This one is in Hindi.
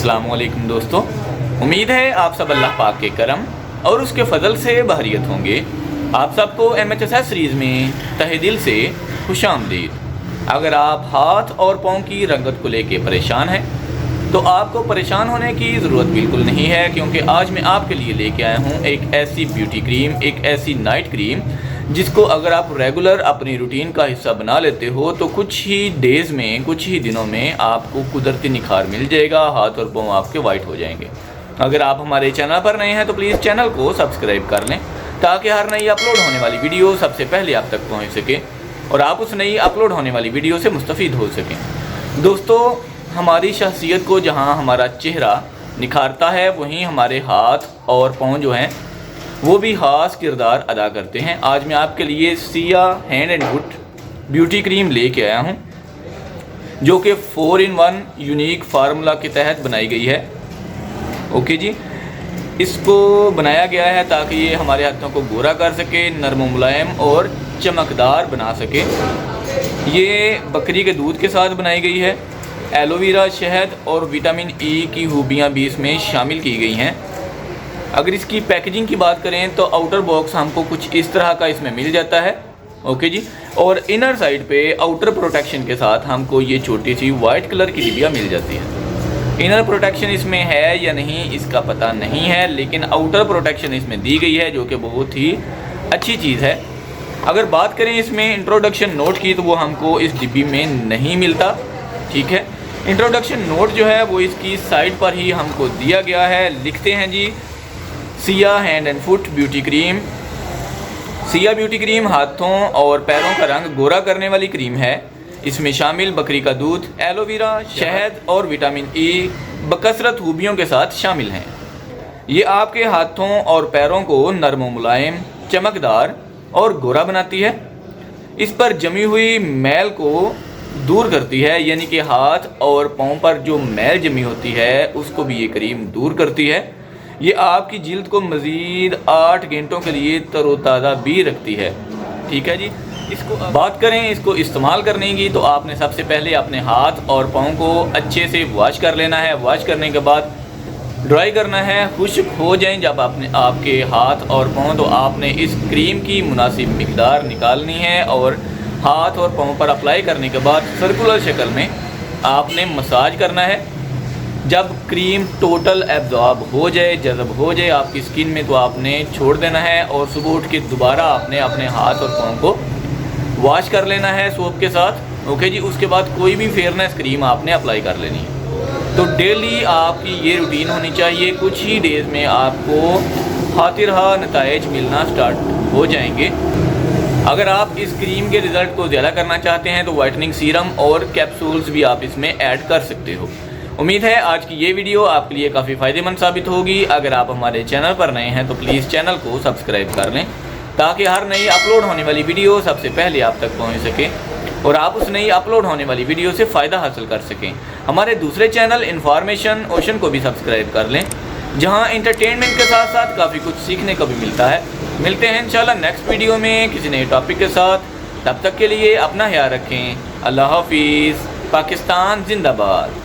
अस्सलामुअलैकुम दोस्तों, उम्मीद है आप सब अल्लाह पाक के करम और उसके फ़ज़ल से बहरियत होंगे। आप सबको MHSS सीरीज़ में तहे दिल से खुशामदीद। अगर आप हाथ और पाँव की रंगत को लेके परेशान हैं तो आपको परेशान होने की ज़रूरत बिल्कुल नहीं है, क्योंकि आज मैं आपके लिए लेके आया हूँ एक ऐसी ब्यूटी क्रीम, एक ऐसी नाइट क्रीम जिसको अगर आप रेगुलर अपनी रूटीन का हिस्सा बना लेते हो तो कुछ ही डेज़ में, कुछ ही दिनों में आपको कुदरती निखार मिल जाएगा, हाथ और पाँव आपके वाइट हो जाएंगे। अगर आप हमारे चैनल पर नए हैं तो प्लीज़ चैनल को सब्सक्राइब कर लें ताकि हर नई अपलोड होने वाली वीडियो सबसे पहले आप तक पहुँच सके और आप उस नई अपलोड होने वाली वीडियो से मुस्तफ़ीद हो सकें। दोस्तों, हमारी शख्सियत को जहाँ हमारा चेहरा निखारता है वहीं हमारे हाथ और पाँव जो हैं वो भी ख़ास किरदार अदा करते हैं। आज मैं आपके लिए Siya hand and foot beauty cream लेके आया हूँ जो कि 4-in-1 यूनिक फार्मूला के तहत बनाई गई है। ओके जी, इसको बनाया गया है ताकि ये हमारे हाथों को गोरा कर सके, नरम मुलायम और चमकदार बना सके। ये बकरी के दूध के साथ बनाई गई है। एलोवेरा, शहद और विटामिन ई की खूबियाँ भी इसमें शामिल की गई हैं। अगर इसकी पैकेजिंग की बात करें तो आउटर बॉक्स हमको कुछ इस तरह का इसमें मिल जाता है। ओके जी, और इनर साइड पे आउटर प्रोटेक्शन के साथ हमको ये छोटी सी वाइट कलर की डिबिया मिल जाती है। इनर प्रोटेक्शन इसमें है या नहीं इसका पता नहीं है, लेकिन आउटर प्रोटेक्शन इसमें दी गई है जो कि बहुत ही अच्छी चीज़ है। अगर बात करें इसमें इंट्रोडक्शन नोट की तो वो हमको इस डिब्बी में नहीं मिलता। ठीक है, इंट्रोडक्शन नोट जो है वो इसकी साइड पर ही हमको दिया गया है। लिखते हैं जी, Siya hand and foot beauty cream. Siya beauty cream हाथों और पैरों का रंग गोरा करने वाली क्रीम है। इसमें शामिल बकरी का दूध, एलोवेरा, शहद और विटामिन ई बकसरत खूबियों के साथ शामिल हैं। ये आपके हाथों और पैरों को नरम मुलायम, चमकदार और गोरा बनाती है। इस पर जमी हुई मैल को दूर करती है, यानी कि हाथ और पाँव पर जो मैल जमी होती है उसको भी ये क्रीम दूर करती है। ये आपकी जिल्द को मज़ीद 8 घंटों के लिए तरोताज़ा भी रखती है। ठीक है जी, इसको बात करें इसको इस्तेमाल करने की तो आपने सबसे पहले अपने हाथ और पाँव को अच्छे से वॉश कर लेना है। वॉश करने के बाद ड्राई करना है। खुश्क हो जाएं जब आपके हाथ और पाँव तो आपने इस क्रीम की मुनासिब मिकदार निकालनी है और हाथ और पाँव पर अप्लाई करने के बाद सर्कुलर शक्ल में आपने मसाज करना है। जब क्रीम टोटल एब्जॉर्ब हो जाए, जज़ब हो जाए आपकी स्किन में तो आपने छोड़ देना है और सुबह उठ के दोबारा आपने अपने हाथ और पाँव को वॉश कर लेना है सोप के साथ। ओके जी, उसके बाद कोई भी फेयरनेस क्रीम आपने अप्लाई कर लेनी है। तो डेली आपकी ये रूटीन होनी चाहिए। कुछ ही डेज़ में आपको खातिरहा नताइज मिलना स्टार्ट हो जाएंगे। अगर आप इस क्रीम के रिज़ल्ट को ज़्यादा करना चाहते हैं तो वाइटनिंग सीरम और कैप्सूल्स भी आप इसमें ऐड कर सकते हो। उम्मीद है आज की ये वीडियो आपके लिए काफ़ी फ़ायदेमंद साबित होगी। अगर आप हमारे चैनल पर नए हैं तो प्लीज़ चैनल को सब्सक्राइब कर लें ताकि हर नई अपलोड होने वाली वीडियो सबसे पहले आप तक पहुंच सके और आप उस नई अपलोड होने वाली वीडियो से फ़ायदा हासिल कर सकें। हमारे दूसरे चैनल इन्फॉर्मेशन ओशन को भी सब्सक्राइब कर लें, जहाँ इंटरटेनमेंट के साथ साथ काफ़ी कुछ सीखने को भी मिलता है। मिलते हैं इंशाल्लाह नेक्स्ट वीडियो में किसी नए टॉपिक के साथ। तब तक के लिए अपना ख्याल रखें। अल्लाह हाफिज़। पाकिस्तान जिंदाबाद।